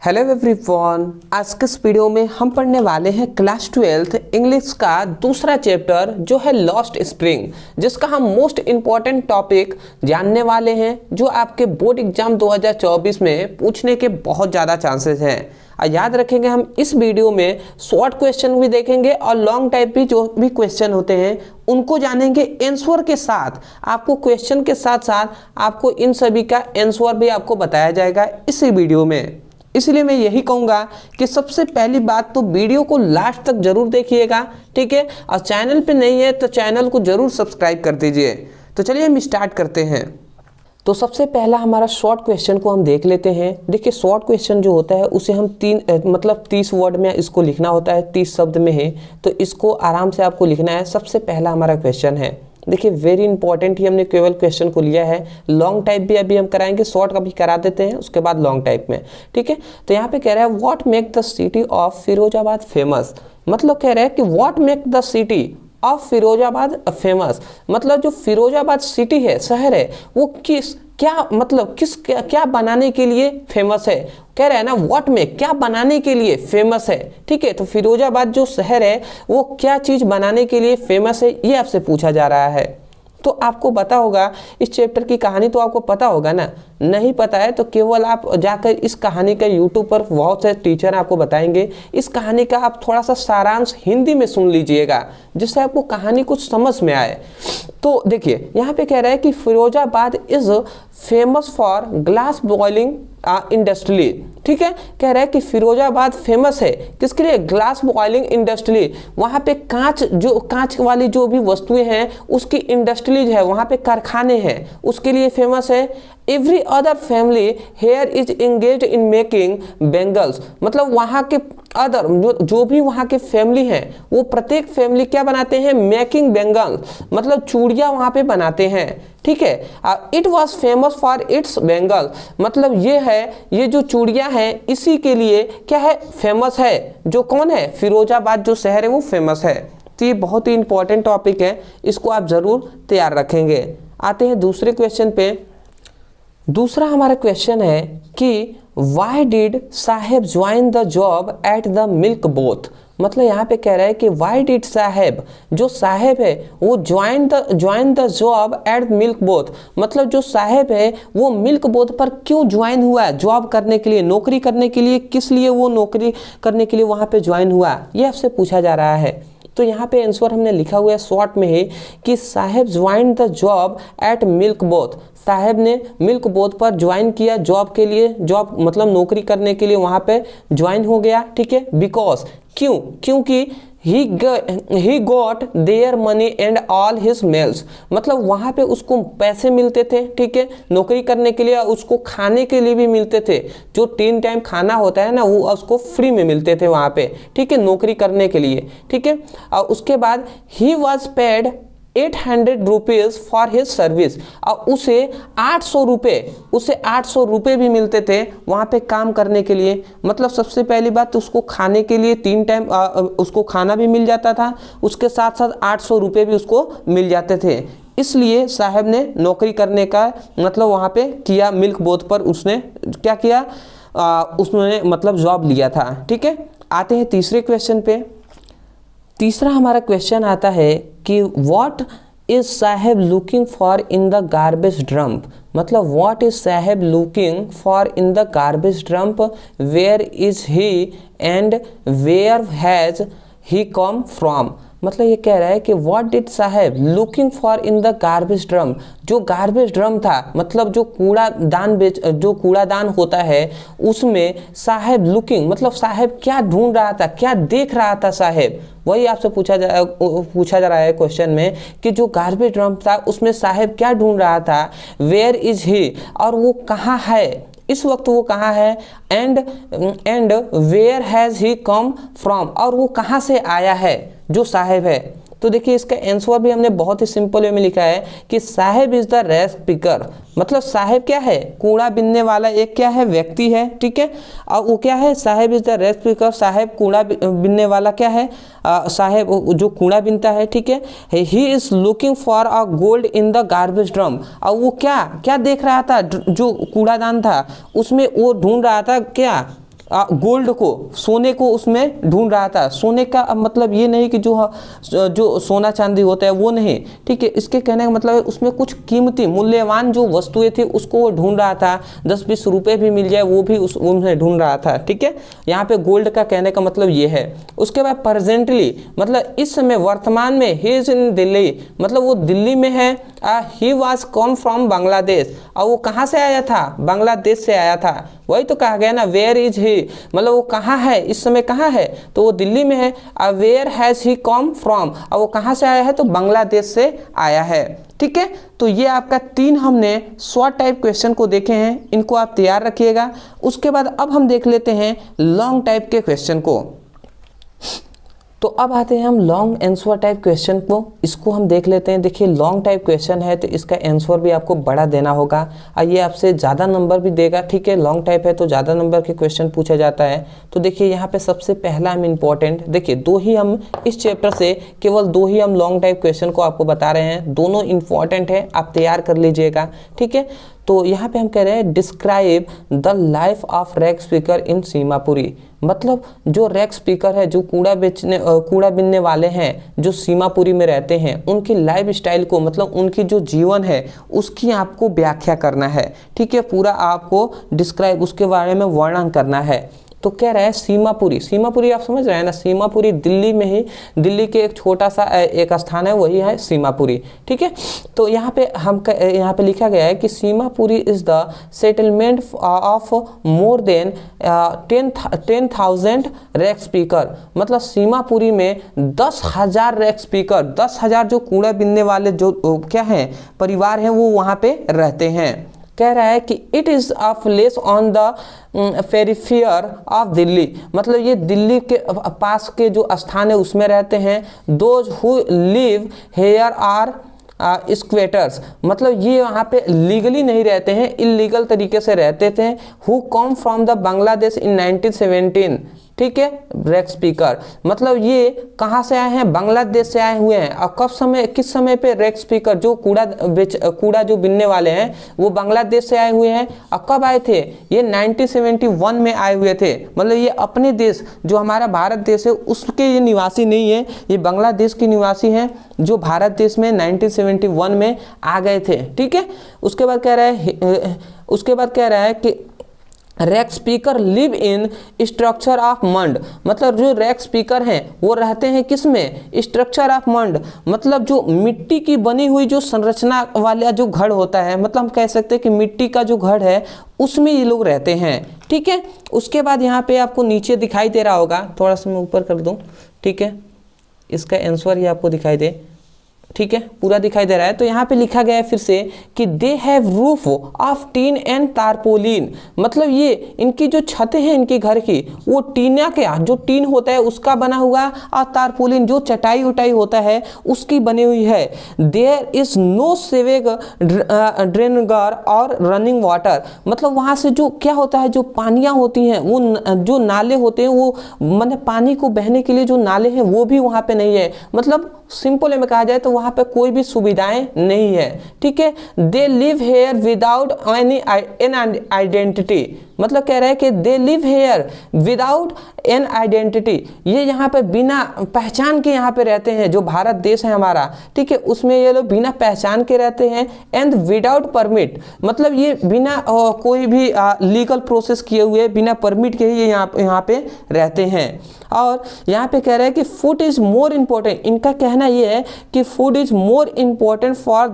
Hello everyone, आज के इस वीडियो में हम पढ़ने वाले हैं क्लास 12th इंग्लिश का दूसरा चैप्टर जो है लॉस्ट स्प्रिंग, जिसका हम मोस्ट इम्पॉर्टेंट टॉपिक जानने वाले हैं जो आपके बोर्ड एग्जाम 2024 में पूछने के बहुत ज़्यादा चांसेस हैं। याद रखेंगे हम इस वीडियो में शॉर्ट क्वेश्चन भी देखेंगे और लॉन्ग टाइप भी जो भी क्वेश्चन होते हैं उनको जानेंगे आंसर के साथ। आपको क्वेश्चन के साथ साथ आपको इन सभी का आंसर भी आपको बताया जाएगा इसी वीडियो में। इसलिए मैं यही कहूँगा कि सबसे पहली बात तो वीडियो को लास्ट तक जरूर देखिएगा, ठीक है। और चैनल पे नहीं है तो चैनल को जरूर सब्सक्राइब कर दीजिए। तो चलिए हम स्टार्ट करते हैं। तो सबसे पहला हमारा शॉर्ट क्वेश्चन को हम देख लेते हैं। देखिए शॉर्ट क्वेश्चन जो होता है उसे हम 30 वर्ड में इसको लिखना होता है, 30 शब्द में है, तो इसको आराम से आपको लिखना है। सबसे पहला हमारा क्वेश्चन है, देखिए वेरी इंपॉर्टेंट ही हमने केवल क्वेश्चन को लिया है। लॉन्ग टाइप भी अभी हम कराएंगे, शॉर्ट का भी करा देते हैं उसके बाद लॉन्ग टाइप में, ठीक है। तो यहाँ पे कह रहा है what make the city of Firozabad famous. मतलब कह रहा है कि what make the city of Firozabad famous, मतलब जो फिरोजाबाद सिटी है, शहर है, वो क्या बनाने के लिए फेमस है। कह रहा है ना व्हाट में, क्या बनाने के लिए फेमस है, ठीक है। तो फिरोजाबाद जो शहर है वो क्या चीज बनाने के लिए फेमस है, ये आपसे पूछा जा रहा है। तो आपको पता होगा इस चैप्टर की कहानी, तो आपको पता होगा ना। नहीं पता है तो केवल आप जाकर इस कहानी का यूट्यूब पर बहुत से टीचर आपको बताएंगे। इस कहानी का आप थोड़ा सा सारांश हिंदी में सुन लीजिएगा जिससे आपको कहानी कुछ समझ में आए। तो देखिए यहाँ पे कह रहा है कि Firozabad is famous for glass boiling industry, ठीक है। कह रहा है कि फिरोजाबाद फेमस है किसके लिए, ग्लास बॉयलिंग इंडस्ट्री। वहाँ पे कांच वाली जो भी वस्तुएं हैं उसकी इंडस्ट्रीज है, वहाँ पे कारखाने हैं, उसके लिए फेमस है। Every other family here is engage in making bangles, मतलब वहाँ के अदर जो भी वहाँ के फैमिली हैं वो प्रत्येक फैमिली क्या बनाते हैं, मेकिंग बेंगल, मतलब चूड़ियाँ वहाँ पे बनाते हैं, ठीक है। It was famous for its Bengal, मतलब ये जो चूड़ियाँ हैं इसी के लिए क्या है, फेमस है। जो कौन है, फिरोजाबाद जो शहर है वो फेमस है। तो ये बहुत ही इंपॉर्टेंट टॉपिक है, इसको आप जरूर तैयार रखेंगे। आते हैं दूसरे क्वेश्चन पे। दूसरा हमारा क्वेश्चन है कि why did Saheb join the job at the milk booth. मतलब यहाँ पे कह रहा है कि वाई डिड साहेब, जो साहेब है वो join the job at milk booth, मतलब जो साहेब है वो मिल्क बोथ पर क्यों ज्वाइन हुआ, जॉब करने के लिए, नौकरी करने के लिए, किस लिए वो नौकरी करने के लिए वहाँ पे ज्वाइन हुआ, ये आपसे पूछा जा रहा है। तो यहाँ पे आंसर हमने लिखा हुआ है शॉर्ट में है कि Saheb join the job at milk booth, Saheb ने मिल्क बोथ पर ज्वाइन किया जॉब के लिए, जॉब मतलब नौकरी करने के लिए वहाँ पे ज्वाइन हो गया, ठीक है। बिकॉज क्योंकि he got there money and all his meals, मतलब वहाँ पे उसको पैसे मिलते थे, ठीक है, नौकरी करने के लिए, उसको खाने के लिए भी मिलते थे। जो 3 टाइम खाना होता है ना वो उसको फ्री में मिलते थे वहाँ पे, ठीक है, नौकरी करने के लिए, ठीक है। और उसके बाद he was paid 800 rupees for his service, और उसे 800 रुपये भी मिलते थे वहाँ पे काम करने के लिए। मतलब सबसे पहली बात तो उसको खाने के लिए 3 टाइम उसको खाना भी मिल जाता था, उसके साथ साथ 800 रुपये भी उसको मिल जाते थे। इसलिए साहब ने नौकरी करने का मतलब वहाँ पे किया, मिल्क बोथ पर उसने क्या किया, उसने मतलब जॉब लिया था, ठीक है। आते हैं तीसरे क्वेश्चन पे। तीसरा हमारा क्वेश्चन आता है कि what is Saheb looking for in the garbage dump, मतलब what is Saheb looking for in the garbage dump, where is he and where has he come from. मतलब ये कह रहा है कि what did Saheb looking for in the garbage drum, जो garbage drum था मतलब जो कूड़ादान होता है उसमें साहेब लुकिंग, मतलब साहेब क्या ढूंढ रहा था, क्या देख रहा था साहेब, वही आपसे पूछा जा रहा है क्वेश्चन में कि जो गार्बेज ड्रम था उसमें साहेब क्या ढूंढ रहा था, वेयर इज ही, और वो कहाँ है, इस वक्त वो कहाँ है, and where has he come from, और वो कहाँ से आया है जो साहेब है। तो देखिए इसका आंसर भी हमने बहुत ही सिंपल वे में लिखा है कि साहेब इज द रेस्ट पिकर, मतलब साहेब क्या है, कूड़ा बीनने वाला एक क्या है, व्यक्ति है, ठीक है। और वो क्या है, साहेब इज द रेस्ट पिकर, साहेब कूड़ा बीनने वाला क्या है, साहेब जो कूड़ा बीनता है, ठीक है। He is looking for a gold in the garbage drum, और वो क्या क्या देख रहा था, जो कूड़ादान था उसमें वो ढूंढ रहा था क्या, गोल्ड को, सोने को उसमें ढूंढ रहा था। सोने का मतलब ये नहीं कि जो सोना चांदी होता है वो नहीं, ठीक है। इसके कहने का मतलब है उसमें कुछ कीमती मूल्यवान जो वस्तुएं थी उसको वो ढूंढ रहा था, 10-20 रुपए भी मिल जाए वो भी उसमें ढूंढ रहा था, ठीक है। यहाँ पे गोल्ड का कहने का मतलब ये है। उसके बाद प्रेजेंटली मतलब इस समय वर्तमान में, ही इज इन दिल्ली, मतलब वो दिल्ली में है। He was come from Bangladesh, और वो कहाँ से आया था, बांग्लादेश से आया था। वही तो कहा गया ना, वेयर इज ही, मतलब वो कहाँ है, इस समय कहाँ है, तो वो दिल्ली में है। Where has he come from, और वो कहाँ से आया है, तो बांग्लादेश से आया है, ठीक है। तो ये आपका 3 हमने शॉर्ट टाइप क्वेश्चन को देखे हैं, इनको आप तैयार रखिएगा। उसके बाद अब हम देख लेते हैं लॉन्ग टाइप के क्वेश्चन को। तो अब आते हैं हम लॉन्ग आंसर टाइप क्वेश्चन को, इसको हम देख लेते हैं। देखिए लॉन्ग टाइप क्वेश्चन है तो इसका आंसर भी आपको बड़ा देना होगा और ये आपसे ज़्यादा नंबर भी देगा, ठीक है। लॉन्ग टाइप है तो ज़्यादा नंबर के क्वेश्चन पूछा जाता है। तो देखिए यहाँ पे सबसे पहला हम इम्पोर्टेंट, देखिए 2 ही हम इस चैप्टर से केवल 2 ही हम लॉन्ग टाइप क्वेश्चन को आपको बता रहे हैं, दोनों इंपॉर्टेंट है, आप तैयार कर लीजिएगा, ठीक है। तो यहाँ पे हम कह रहे हैं describe the life of rag speaker in Seemapuri, मतलब जो रैग स्पीकर है, जो कूड़ा बीनने वाले हैं, जो सीमापुरी में रहते हैं, उनकी लाइफ स्टाइल को, मतलब उनकी जो जीवन है उसकी आपको व्याख्या करना है, ठीक है। पूरा आपको डिस्क्राइब, उसके बारे में वर्णन करना है। तो कह रहा है सीमापुरी, सीमापुरी आप समझ रहे हैं ना, सीमापुरी दिल्ली में ही, दिल्ली के एक छोटा सा एक स्थान है, वही है सीमापुरी, ठीक है। तो यहाँ पे लिखा गया है कि Seemapuri is the settlement of more than 10,000 rag speaker, मतलब सीमापुरी में 10,000 रैग स्पीकर, 10,000 जो कूड़ा बीनने वाले जो क्या हैं परिवार हैं वो वहाँ पे रहते हैं। कह रहा है कि it is a place on the periphery of Delhi, मतलब ये दिल्ली के पास के जो स्थान है उसमें रहते हैं। Those who live here are squatters, मतलब ये वहाँ पे लीगली नहीं रहते हैं, इलीगल तरीके से रहते थे। Who come from the Bangladesh in 1917, ठीक है। रैग स्पीकर मतलब ये कहाँ से आए हैं, बांग्लादेश से आए हुए हैं। और किस समय पे रैग स्पीकर जो कूड़ा जो बीनने वाले हैं वो बांग्लादेश से आए हुए हैं। और कब आए थे, ये 1971 में आए हुए थे, मतलब ये अपने देश जो हमारा भारत देश है उसके ये निवासी नहीं है, ये बांग्लादेश के निवासी हैं जो भारत देश में 1971 में आ गए थे, ठीक है। उसके बाद कह रहा है कि rag speaker live in structure of मंड, मतलब जो रैग स्पीकर हैं वो रहते हैं किस में, स्ट्रक्चर ऑफ मंड, मतलब जो मिट्टी की बनी हुई जो संरचना वाला जो घर होता है, मतलब हम कह सकते हैं कि मिट्टी का जो घर है उसमें ये लोग रहते हैं, ठीक है। उसके बाद यहाँ पे आपको नीचे दिखाई दे रहा होगा, थोड़ा सा मैं ऊपर कर दूँ, ठीक है, इसका आंसर ही आपको दिखाई दे, ठीक है, पूरा दिखाई दे रहा है। तो यहाँ पे लिखा गया है फिर से कि they have roof of tin and tarpaulin, मतलब ये इनकी जो छतें हैं इनके घर की वो टीना के, जो टीन होता है उसका बना हुआ, और तारपोलिन जो चटाई उटाई होता है उसकी बनी हुई है। देयर इज नो सेवेग ड्रेनगर और रनिंग वाटर, मतलब वहाँ से जो क्या होता है, जो पानियाँ होती हैं वो जो नाले होते हैं वो, मतलब पानी को बहने के लिए जो नाले हैं वो भी वहाँ पे नहीं है, मतलब सिंपल में कहा जाए तो वहाँ पे कोई भी सुविधाएं नहीं है, ठीक है। They live here without any identity, मतलब कह रहे हैं कि they live here without an identity, ये यहाँ पे बिना पहचान के यहाँ पे रहते हैं, जो भारत देश है हमारा, ठीक है, उसमें ये लोग बिना पहचान के रहते हैं। एंड विदाउट परमिट, मतलब ये बिना कोई भी लीगल प्रोसेस किए हुए, बिना परमिट के ही ये यहाँ पे रहते हैं। और यहाँ पे कह रहे हैं कि फूड इज मोर इम्पोर्टेंट, इनका कहना ये है कि food is more important for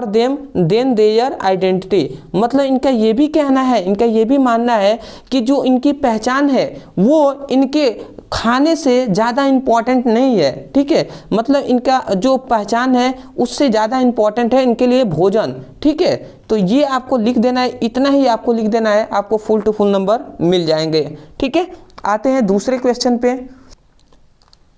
them than their identity, मतलब इनका ये भी कहना है, इनका ये भी मानना है कि जो इनकी पहचान है वो इनके खाने से ज़्यादा इम्पोर्टेंट नहीं है, ठीक है, मतलब इनका जो पहचान है उससे ज़्यादा इम्पोर्टेंट है इनके लिए भोजन, ठीक है। तो ये आपको लिख देना है, इतना ही आपको लिख देना है, आपको फुल टू फुल नंबर मिल जाएंगे, ठीक है। आते हैं दूसरे क्वेश्चन पे।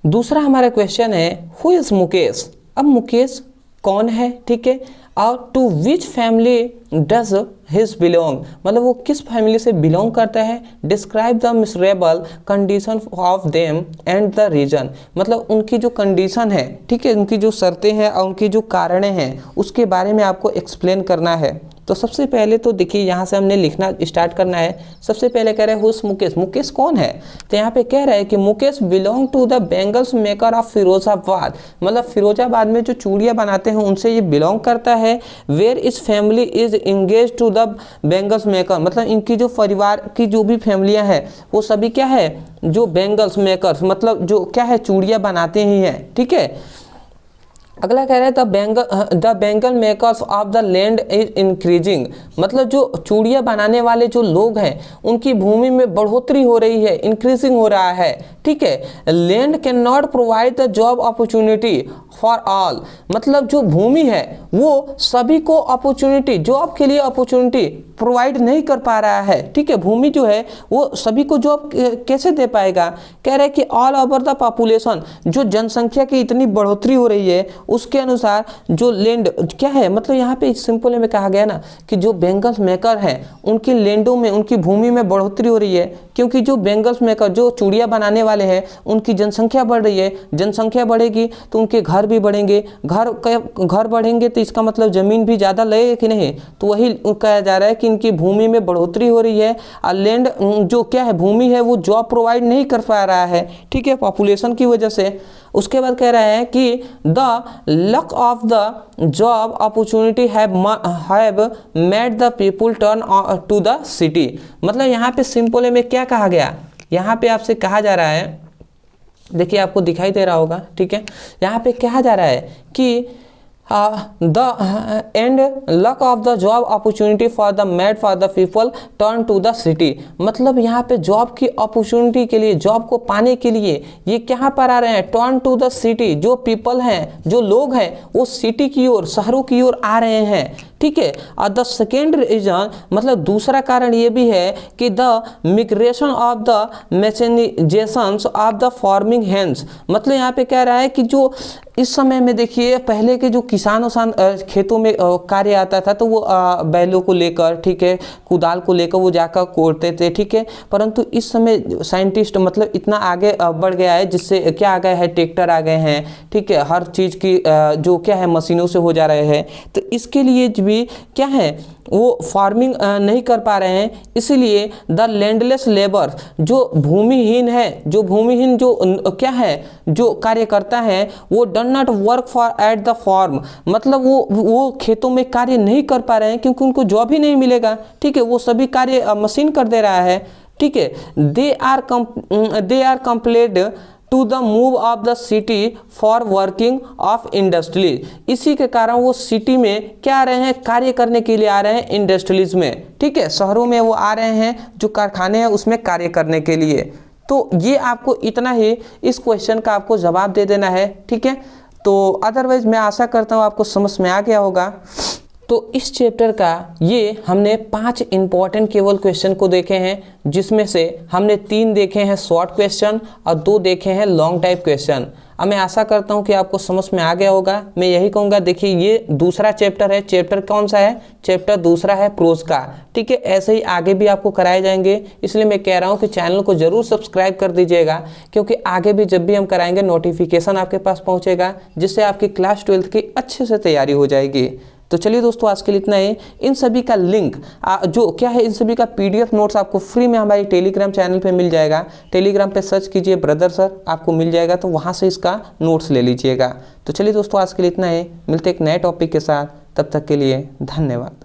दूसरा हमारा क्वेश्चन है हु इज मुकेश, अब मुकेश कौन है, ठीक है, और to which family does his belong, मतलब वो किस फैमिली से बिलोंग करता है। Describe the miserable condition of them and the reason, मतलब उनकी जो कंडीशन है, ठीक है, उनकी जो शर्तें हैं और उनकी जो कारणें हैं उसके बारे में आपको एक्सप्लेन करना है। तो सबसे पहले तो देखिए यहाँ से हमने लिखना स्टार्ट करना है। सबसे पहले कह रहे हैं हुस मुकेश, मुकेश कौन है? तो यहाँ पे कह रहा है कि Mukesh belong to the bangles maker of Firozabad, मतलब फिरोजाबाद में जो चूड़ियाँ बनाते हैं उनसे ये बिलोंग करता है। Where is family is engage to the bangles maker, मतलब इनकी जो परिवार की जो भी फैमिलियाँ हैं वो सभी क्या है, जो बैंगल्स मेकर्स, मतलब जो क्या है चूड़ियाँ बनाते ही हैं, ठीक है। अगला कह रहा है the bangle makers of the land is increasing, मतलब जो चूड़ियाँ बनाने वाले जो लोग हैं उनकी भूमि में बढ़ोतरी हो रही है, इंक्रीजिंग हो रहा है, ठीक है। Land can not provide the job opportunity for all, मतलब जो भूमि है वो सभी को अपॉर्चुनिटी, जॉब के लिए अपॉर्चुनिटी प्रोवाइड नहीं कर पा रहा है, ठीक है। भूमि जो है वो सभी को जॉब कैसे दे पाएगा? कह रहे हैं कि ऑल ओवर द पॉपुलेशन, जो जनसंख्या की इतनी बढ़ोतरी हो रही है उसके अनुसार जो लैंड क्या है, मतलब यहाँ पे सिंपल में कहा गया ना कि जो बैंगल्स मेकर हैं उनकी लैंडों में, उनकी भूमि में बढ़ोतरी हो रही है, क्योंकि जो बैंगल्स मेकर, जो चूड़ियाँ बनाने वाले हैं उनकी जनसंख्या बढ़ रही है। जनसंख्या बढ़ेगी तो उनके घर भी बढ़ेंगे, घर बढ़ेंगे तो इसका मतलब ज़मीन भी ज़्यादा लगेगा कि नहीं, तो वही कहा जा रहा है कि इनकी भूमि में बढ़ोतरी हो रही है और लैंड जो क्या है भूमि है वो जॉब प्रोवाइड नहीं कर पा रहा है, ठीक है, पॉपुलेशन की वजह से। उसके बाद कह रहा है कि the luck of the job opportunity have made the people turn to the city, मतलब यहाँ पे सिंपल में क्या कहा गया, यहाँ पे आपसे कहा जा रहा है, देखिए आपको दिखाई दे रहा होगा, ठीक है। यहाँ पे कहा जा रहा है कि the and lack of the job opportunity for the made for the people turn to the city, मतलब यहाँ पे जॉब की अपॉर्चुनिटी के लिए, जॉब को पाने के लिए ये कहाँ पर आ रहे हैं, टर्न टू द सिटी, जो पीपल हैं, जो लोग हैं वो सिटी की ओर, शहरों की ओर आ रहे हैं, ठीक है। और द सेकेंड रीजन, मतलब दूसरा कारण ये भी है कि the migration of the mechanisations of the farming hands, मतलब यहाँ पे कह रहा है कि जो इस समय में देखिए पहले के जो किसानों खेतों में कार्य आता था तो वो बैलों को लेकर, ठीक है, कुदाल को लेकर वो जाकर कोड़ते थे, ठीक है। परंतु इस समय साइंटिस्ट मतलब इतना आगे बढ़ गया है जिससे क्या आ गया है, ट्रैक्टर आ गए हैं, ठीक है, हर चीज़ की जो क्या है मशीनों से हो जा रहे हैं, तो इसके लिए भी क्या है वो फार्मिंग नहीं कर पा रहे हैं, इसीलिए द लैंडलेस लेबर, जो भूमिहीन है, जो भूमिहीन जो क्या है जो कार्य करता है वो done not work for at the farm, मतलब वो खेतों में कार्य नहीं कर पा रहे हैं क्योंकि उनको जॉब ही नहीं मिलेगा, ठीक है, वो सभी कार्य मशीन कर दे रहा है, ठीक है। They are compelled to the move of the city for working of industries, इसी के कारण वो सिटी में क्या आ रहे हैं, कार्य करने के लिए आ रहे हैं इंडस्ट्रीज में, ठीक है, शहरों में वो आ रहे हैं जो कारखाने हैं उसमें कार्य करने के लिए। तो ये आपको इतना ही इस क्वेश्चन का आपको जवाब दे देना है, ठीक है। तो अदरवाइज मैं आशा करता हूँ आपको समझ में आ गया होगा। तो इस चैप्टर का ये हमने 5 इंपॉर्टेंट केवल क्वेश्चन को देखे हैं, जिसमें से हमने 3 देखे हैं शॉर्ट क्वेश्चन और 2 देखे हैं लॉन्ग टाइप क्वेश्चन। अब मैं आशा करता हूँ कि आपको समझ में आ गया होगा। मैं यही कहूँगा, देखिए ये दूसरा चैप्टर है, चैप्टर कौन सा है, चैप्टर दूसरा है प्रोज का, ठीक है। ऐसे ही आगे भी आपको कराए जाएंगे, इसलिए मैं कह रहा हूँ कि चैनल को जरूर सब्सक्राइब कर दीजिएगा, क्योंकि आगे भी जब भी हम कराएंगे नोटिफिकेशन आपके पास पहुँचेगा, जिससे आपकी क्लास 12th की अच्छे से तैयारी हो जाएगी। तो चलिए दोस्तों, आज के लिए इतना ही। इन सभी का लिंक जो क्या है, इन सभी का PDF नोट्स आपको फ्री में हमारी टेलीग्राम चैनल पे मिल जाएगा। टेलीग्राम पे सर्च कीजिए ब्रदर सर, आपको मिल जाएगा, तो वहाँ से इसका नोट्स ले लीजिएगा। तो चलिए दोस्तों, आज के लिए इतना ही, मिलते एक नए टॉपिक के साथ, तब तक के लिए धन्यवाद।